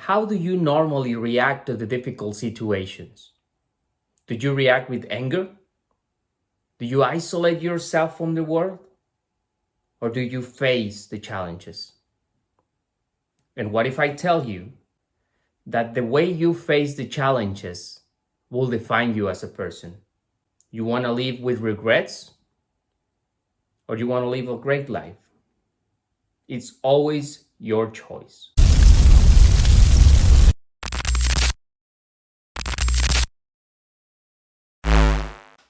How do you normally react to the difficult situations? Do you react with anger? Do you isolate yourself from the world? Or do you face the challenges? And what if I tell you that the way you face the challenges will define you as a person? You want to live with regrets? Or you want to live a great life? It's always your choice.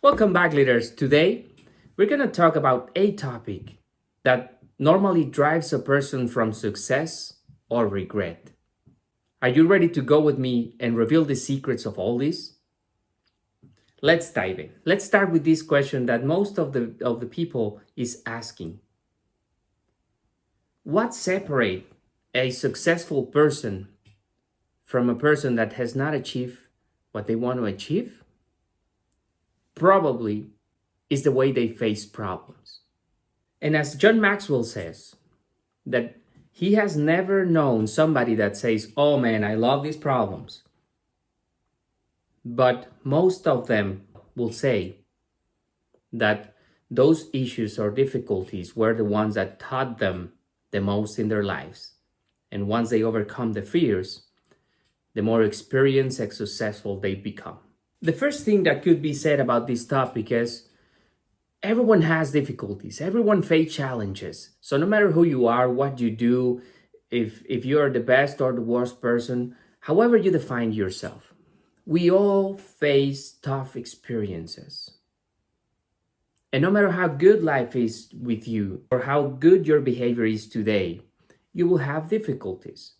Welcome back, leaders. Today, we're going to talk about a topic that normally drives a person from success or regret. Are you ready to go with me and reveal the secrets of all this? Let's dive in. Let's start with this question that most of the people is asking. What separates a successful person from a person that has not achieved what they want to achieve? Probably is the way they face problems. And as John Maxwell says, that he has never known somebody that says, oh man, I love these problems. But most of them will say that those issues or difficulties were the ones that taught them the most in their lives. And once they overcome the fears, the more experienced and successful they become. The first thing that could be said about this topic is everyone has difficulties. Everyone faces challenges. So no matter who you are, what you do, if you're the best or the worst person, however you define yourself, we all face tough experiences. And no matter how good life is with you or how good your behavior is today, you will have difficulties.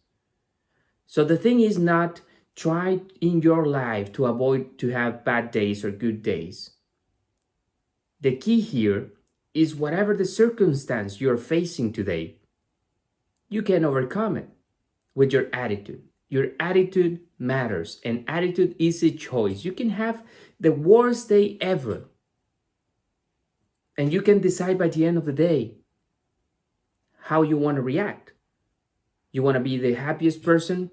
So the thing is not try in your life to avoid to have bad days or good days. The key here is whatever the circumstance you're facing today, you can overcome it with your attitude. Your attitude matters, and attitude is a choice. You can have the worst day ever, and you can decide by the end of the day how you want to react. You want to be the happiest person,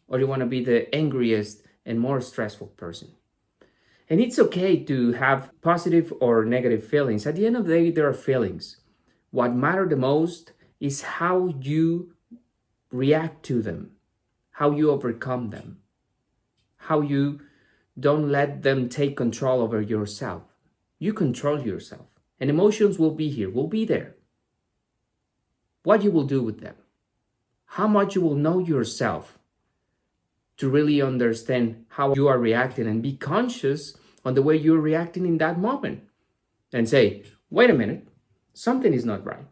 or you want to be the angriest and more stressful person. And it's okay to have positive or negative feelings. At the end of the day, there are feelings. What matters the most is how you react to them, how you overcome them, how you don't let them take control over yourself. You control yourself, and emotions will be here, will be there. What you will do with them, how much you will know yourself to really understand how you are reacting and be conscious on the way you're reacting in that moment and say, wait a minute, something is not right.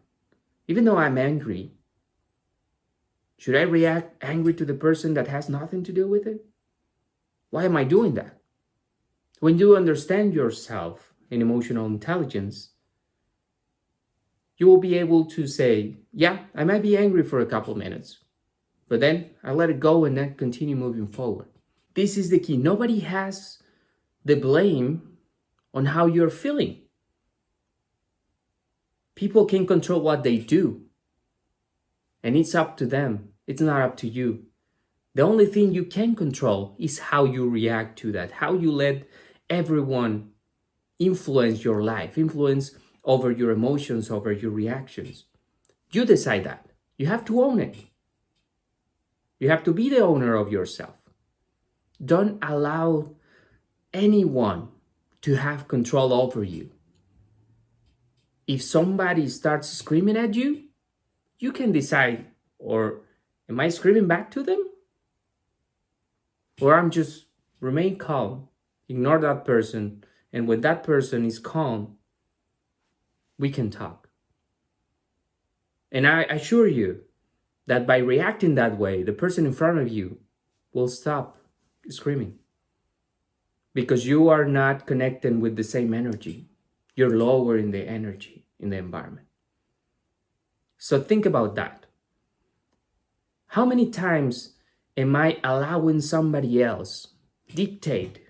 Even though I'm angry, should I react angry to the person that has nothing to do with it? Why am I doing that? When you understand yourself in emotional intelligence, you will be able to say, yeah, I might be angry for a couple minutes, but then I let it go and then continue moving forward. This is the key. Nobody has the blame on how you're feeling. People can control what they do, and it's up to them. It's not up to you. The only thing you can control is how you react to that, how you let everyone influence your life, influence over your emotions, over your reactions. You decide that. You have to own it. You have to be the owner of yourself. Don't allow anyone to have control over you. If somebody starts screaming at you, you can decide, or am I screaming back to them? Or I'm just remain calm, ignore that person, and when that person is calm, we can talk. And I assure you that by reacting that way, the person in front of you will stop screaming. Because you are not connecting with the same energy. You're lowering the energy in the environment. So think about that. How many times am I allowing somebody else dictate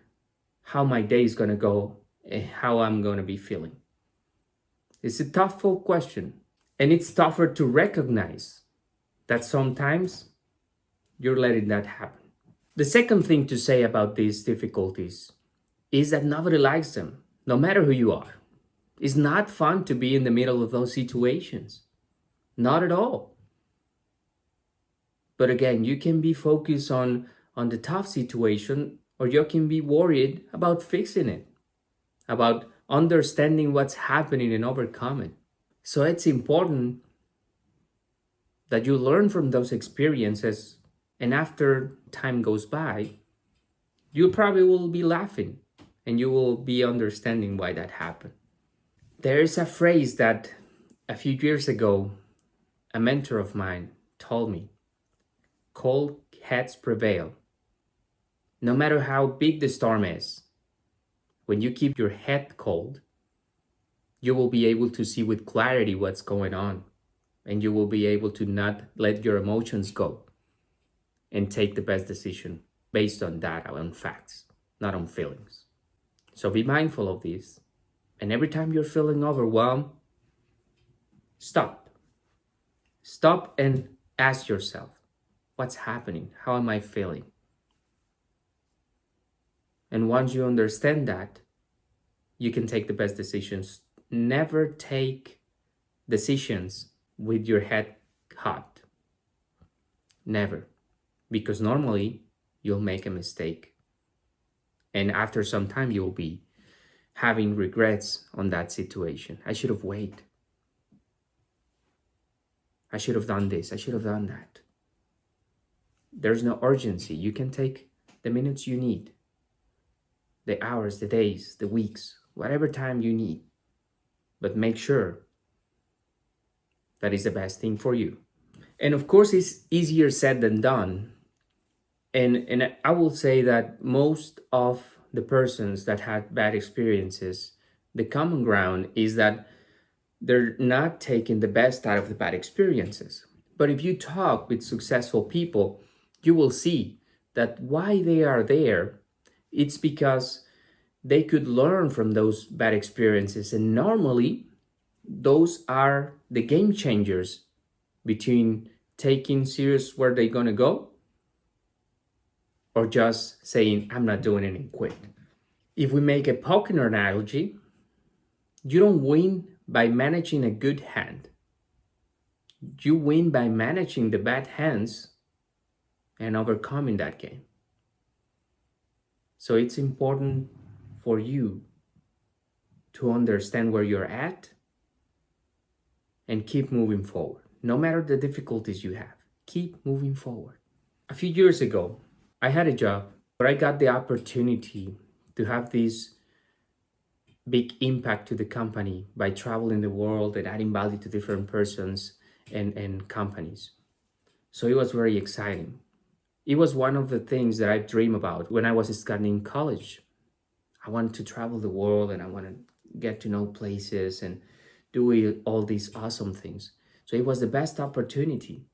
how my day is going to go and how I'm going to be feeling? It's a tough question. And it's tougher to recognize that sometimes you're letting that happen. The second thing to say about these difficulties is that nobody likes them, no matter who you are. It's not fun to be in the middle of those situations. Not at all. But again, you can be focused on the tough situation, or you can be worried about fixing it, about understanding what's happening and overcome it. So it's important that you learn from those experiences, and after time goes by, you probably will be laughing and you will be understanding why that happened. There is a phrase that a few years ago a mentor of mine told me: cold heads prevail. No matter how big the storm is, when you keep your head cold, you will be able to see with clarity what's going on, and you will be able to not let your emotions go and take the best decision based on data, on facts, not on feelings. So be mindful of this. And every time you're feeling overwhelmed, stop. Stop and ask yourself, what's happening? How am I feeling? And once you understand that, you can take the best decisions. Never take decisions with your head hot. Never. Because normally you'll make a mistake. And after some time, you'll be having regrets on that situation. I should have waited. I should have done this. I should have done that. There's no urgency. You can take the minutes you need, the hours, the days, the weeks, whatever time you need. But make sure that is the best thing for you. And of course, it's easier said than done. And I will say that most of the persons that had bad experiences, the common ground is that they're not taking the best out of the bad experiences. But if you talk with successful people, you will see that why they are there, it's because they could learn from those bad experiences. And normally, those are the game changers between taking serious where they're going to go or just saying, I'm not doing it and quit. If we make a poker analogy, you don't win by managing a good hand. You win by managing the bad hands and overcoming that game. So it's important for you to understand where you're at and keep moving forward. No matter the difficulties you have, keep moving forward. A few years ago, I had a job where I got the opportunity to have this big impact to the company by traveling the world and adding value to different persons and companies. So it was very exciting. It was one of the things that I dreamed about when I was studying college. I wanted to travel the world and I wanted to get to know places and do all these awesome things. So it was the best opportunity.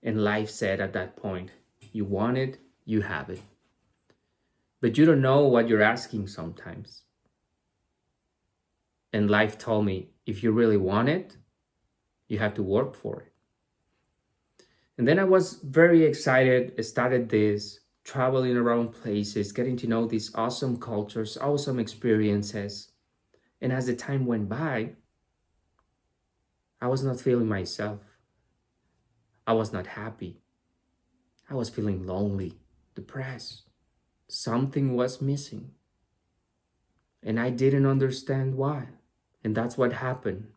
And life said at that point, you want it, you have it. But you don't know what you're asking sometimes. And life told me, if you really want it, you have to work for it. And then I was very excited. I started this, traveling around places, getting to know these awesome cultures, awesome experiences. And as the time went by, I was not feeling myself. I was not happy. I was feeling lonely, depressed. Something was missing. And I didn't understand why. And that's what happened.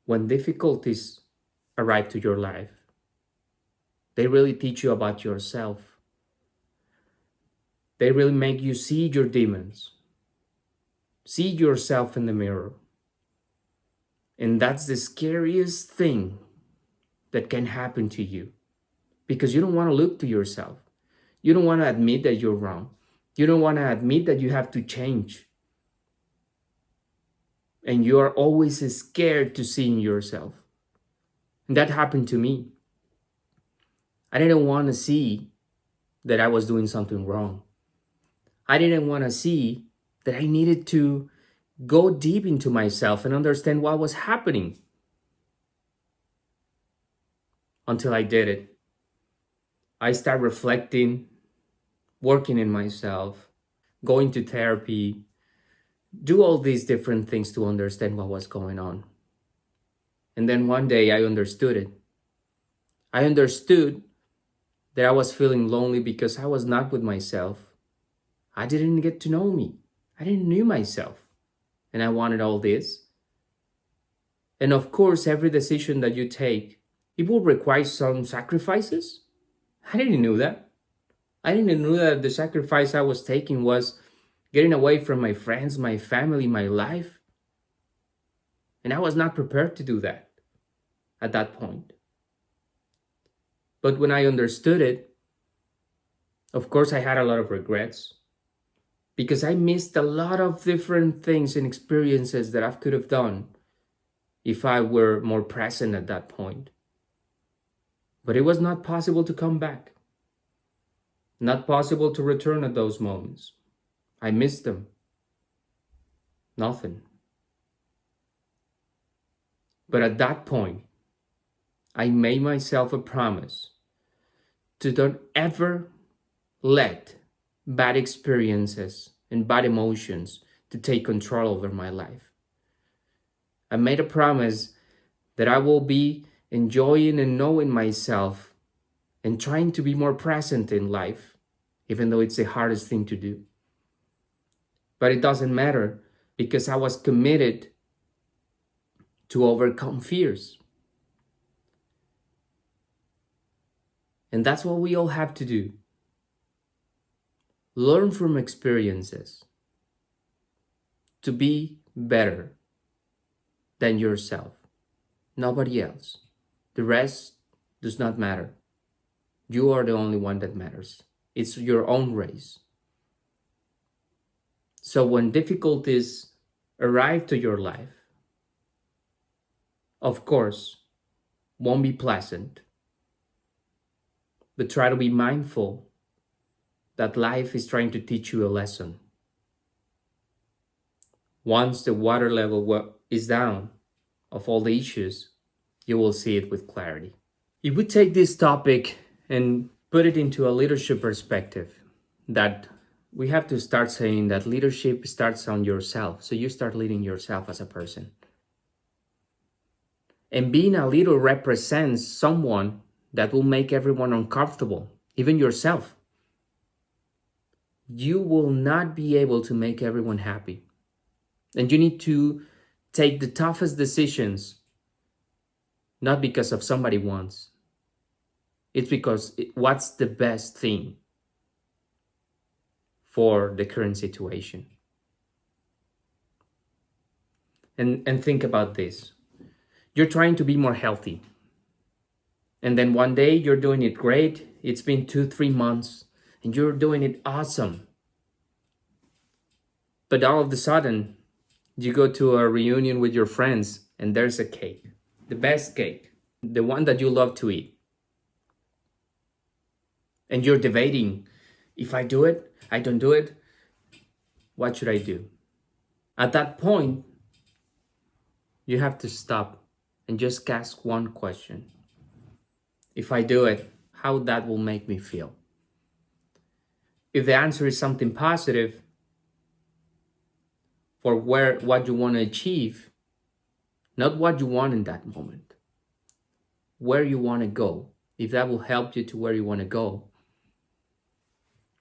When difficulties arrive to your life, they really teach you about yourself. They really make you see your demons. See yourself in the mirror. And that's the scariest thing that can happen to you. Because you don't want to look to yourself. You don't want to admit that you're wrong. You don't want to admit that you have to change. And you are always scared to seeing yourself. And that happened to me. I didn't want to see that I was doing something wrong. I didn't want to see that I needed to go deep into myself and understand what was happening. Until I did it. I start reflecting, working in myself, going to therapy, do all these different things to understand what was going on. And then one day I understood it. I understood that I was feeling lonely because I was not with myself. I didn't get to know me. I didn't know myself. And I wanted all this. And of course, every decision that you take, it will require some sacrifices. I didn't know that. I didn't know that the sacrifice I was taking was getting away from my friends, my family, my life. And I was not prepared to do that at that point. But when I understood it, of course, I had a lot of regrets because I missed a lot of different things and experiences that I could have done if I were more present at that point. But it was not possible to come back. Not possible to return at those moments. I missed them. Nothing. But at that point, I made myself a promise to don't ever let bad experiences and bad emotions to take control over my life. I made a promise that I will be enjoying and knowing myself and trying to be more present in life, even though it's the hardest thing to do. But it doesn't matter because I was committed to overcome fears. And that's what we all have to do. Learn from experiences to be better than yourself, nobody else. The rest does not matter. You are the only one that matters. It's your own race. So when difficulties arrive to your life, of course, won't be pleasant, but try to be mindful that life is trying to teach you a lesson. Once the water level is down of all the issues, you will see it with clarity. If we take this topic and put it into a leadership perspective, that we have to start saying that leadership starts on yourself. So you start leading yourself as a person. And being a leader represents someone that will make everyone uncomfortable, even yourself. You will not be able to make everyone happy. And you need to take the toughest decisions, not because of somebody wants. It's because what's the best thing for the current situation. And think about this. You're trying to be more healthy. And then one day you're doing it great. It's been 2-3 months and you're doing it awesome. But all of a sudden, you go to a reunion with your friends and there's a cake. The best cake. The one that you love to eat. And you're debating, if I do it, I don't do it, what should I do? At that point, you have to stop and just ask one question. If I do it, how that will make me feel? If the answer is something positive for what you want to achieve, not what you want in that moment, where you want to go, if that will help you to where you want to go,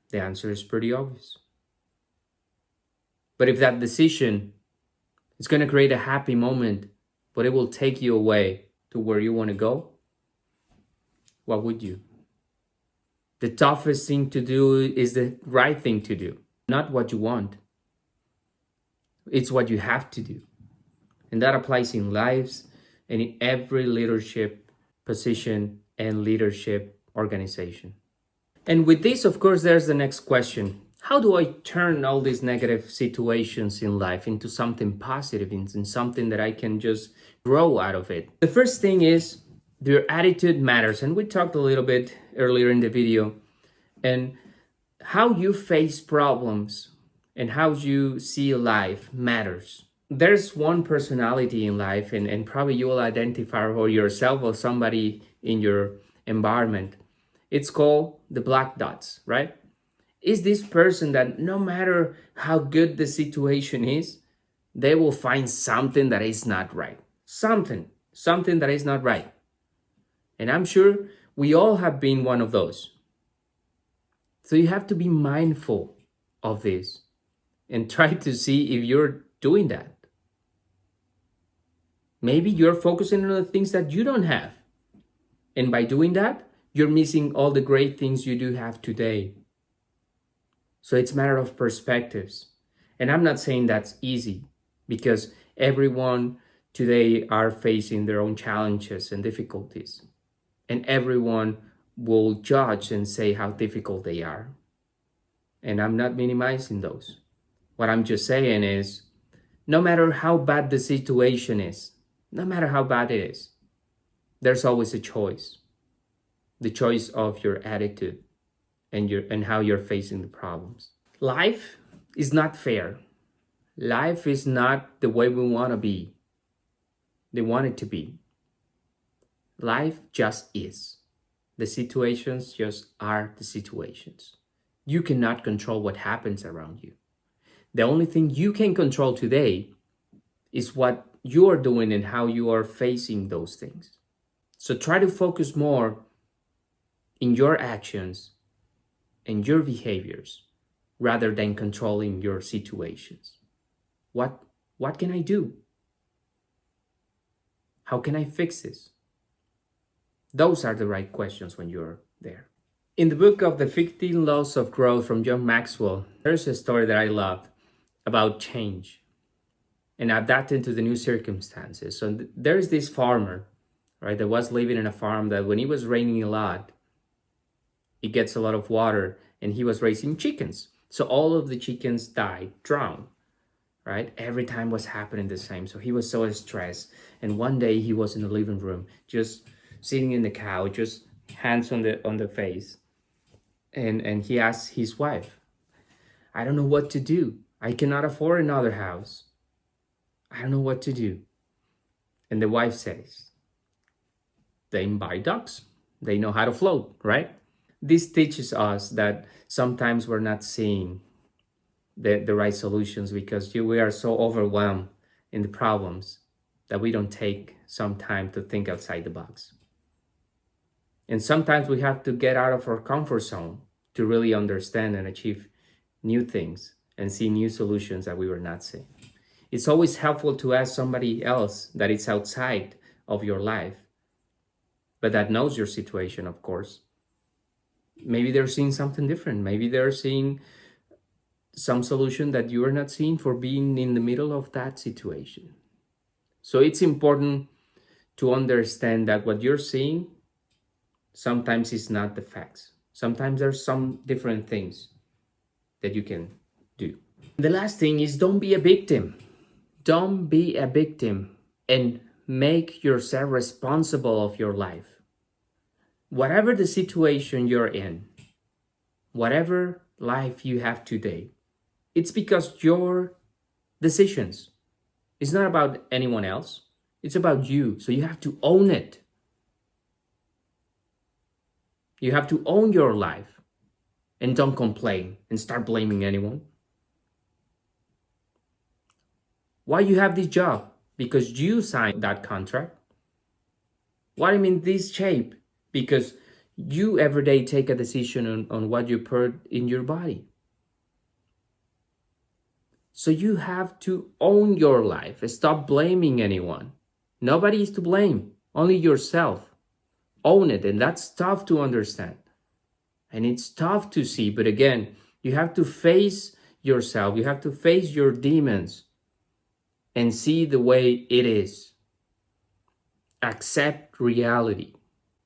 the answer is pretty obvious. But if that decision is going to create a happy moment, but it will take you away to where you want to go, what would you? The toughest thing to do is the right thing to do, not what you want. It's what you have to do. And that applies in lives and in every leadership position and leadership organization. And with this, of course, there's the next question. How do I turn all these negative situations in life into something positive, into something that I can just grow out of it? The first thing is your attitude matters. And we talked a little bit earlier in the video. And how you face problems and how you see life matters. There's one personality in life, and probably you will identify for yourself or somebody in your environment. It's called the black dots, right? Is this person that no matter how good the situation is, they will find something that is not right. Something that is not right. And I'm sure we all have been one of those. So you have to be mindful of this and try to see if you're doing that. Maybe you're focusing on the things that you don't have. And by doing that, you're missing all the great things you do have today. So it's a matter of perspectives. And I'm not saying that's easy, because everyone today are facing their own challenges and difficulties. And everyone will judge and say how difficult they are. And I'm not minimizing those. What I'm just saying is, no matter how bad the situation is, no matter how bad it is, there's always a choice. The choice of your attitude and how you're facing the problems. Life is not fair. Life is not the way we want to be. They want it to be. Life just is. The situations just are the situations. You cannot control what happens around you. The only thing you can control today is what you are doing and how you are facing those things. So try to focus more in your actions and your behaviors rather than controlling your situations. What can I do? How can I fix this? Those are the right questions when you're there. In the book of the 15 Laws of Growth from John Maxwell, there's a story that I loved about change and adapting to the new circumstances. So there's this farmer, right, that was living in a farm that when it was raining a lot, it gets a lot of water, and he was raising chickens. So all of the chickens died, drowned, right? Every time was happening the same. So he was so stressed. And one day he was in the living room, just sitting in the couch, just hands on the face. And he asked his wife, I don't know what to do. I cannot afford another house. I don't know what to do. And the wife says, then buy ducks. They know how to float, right? This teaches us that sometimes we're not seeing the right solutions because we are so overwhelmed in the problems that we don't take some time to think outside the box. And sometimes we have to get out of our comfort zone to really understand and achieve new things and see new solutions that we were not seeing. It's always helpful to ask somebody else that is outside of your life, but that knows your situation, of course. Maybe they're seeing something different. Maybe they're seeing some solution that you are not seeing for being in the middle of that situation. So it's important to understand that what you're seeing sometimes is not the facts. Sometimes there's some different things that you can do. The last thing is, don't be a victim. Don't be a victim and make yourself responsible of your life. Whatever the situation you're in, whatever life you have today, it's because your decisions. It's not about anyone else. It's about you. So you have to own it. You have to own your life and don't complain and start blaming anyone. Why you have this job? Because you signed that contract. Why I'm in this shape? Because you every day take a decision on what you put in your body. So you have to own your life. Stop blaming anyone. Nobody is to blame, only yourself. Own it, and that's tough to understand. And it's tough to see, but again, you have to face yourself. You have to face your demons and see the way it is. Accept reality.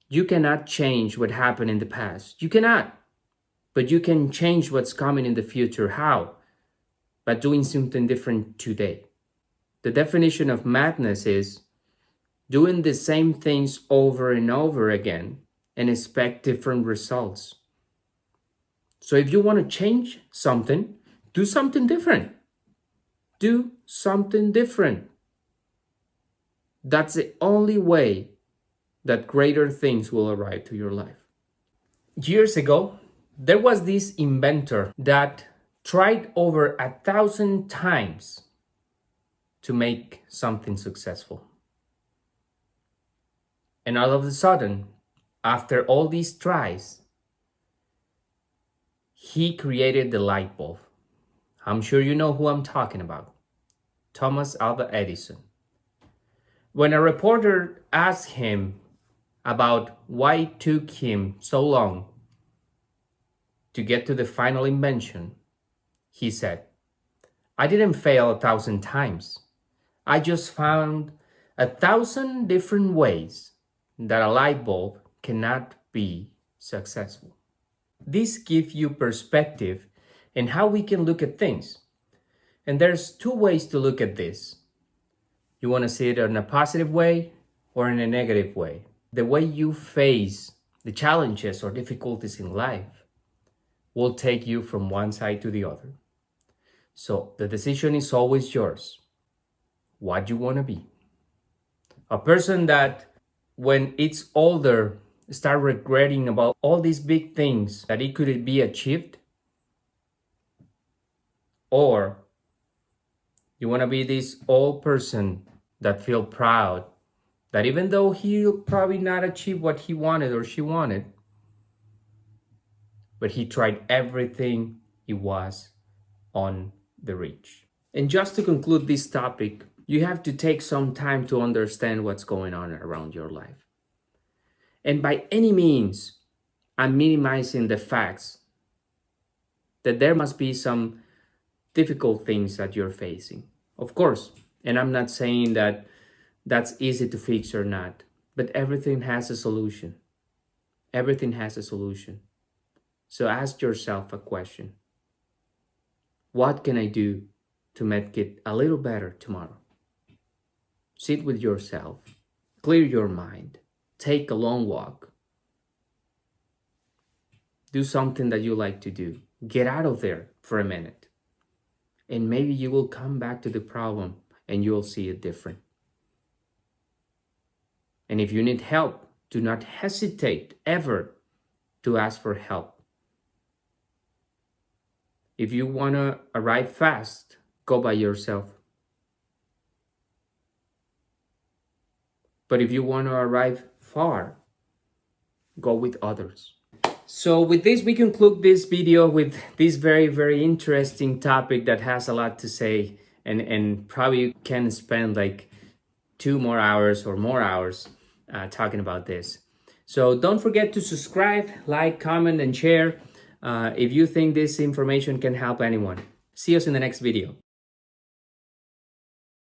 You cannot change what happened in the past. You cannot. But you can change what's coming in the future. How? By doing something different today. The definition of madness is doing the same things over and over again and expect different results. So if you want to change something, do something different. Do something different. That's the only way that greater things will arrive to your life. Years ago, there was this inventor that tried over 1,000 times to make something successful. And all of a sudden, after all these tries, he created the light bulb. I'm sure you know who I'm talking about. Thomas Alva Edison. When a reporter asked him about why it took him so long to get to the final invention, he said, "I didn't fail 1,000 times. I just found 1,000 different ways that a light bulb cannot be successful." This gives you perspective in how we can look at things. And there's two ways to look at this. You want to see it in a positive way or in a negative way. The way you face the challenges or difficulties in life will take you from one side to the other. So the decision is always yours. What you want to be. A person that when it's older start regretting about all these big things that it could be achieved, or you want to be this old person that feel proud that even though he'll probably not achieve what he wanted or she wanted, but he tried everything it was on the reach. And just to conclude this topic, you have to take some time to understand what's going on around your life. And by any means, I'm minimizing the facts that there must be some difficult things that you're facing. Of course, and I'm not saying that that's easy to fix or not, but everything has a solution. Everything has a solution. So ask yourself a question. What can I do to make it a little better tomorrow? Sit with yourself, clear your mind, take a long walk. Do something that you like to do. Get out of there for a minute. And maybe you will come back to the problem and you'll see it different. And if you need help, do not hesitate ever to ask for help. If you want to arrive fast, go by yourself. But if you want to arrive far, go with others. So with this, we conclude this video with this very, very interesting topic that has a lot to say, and probably can spend like 2 more hours or more hours talking about this. So don't forget to subscribe, like, comment, and share if you think this information can help anyone. See us in the next video.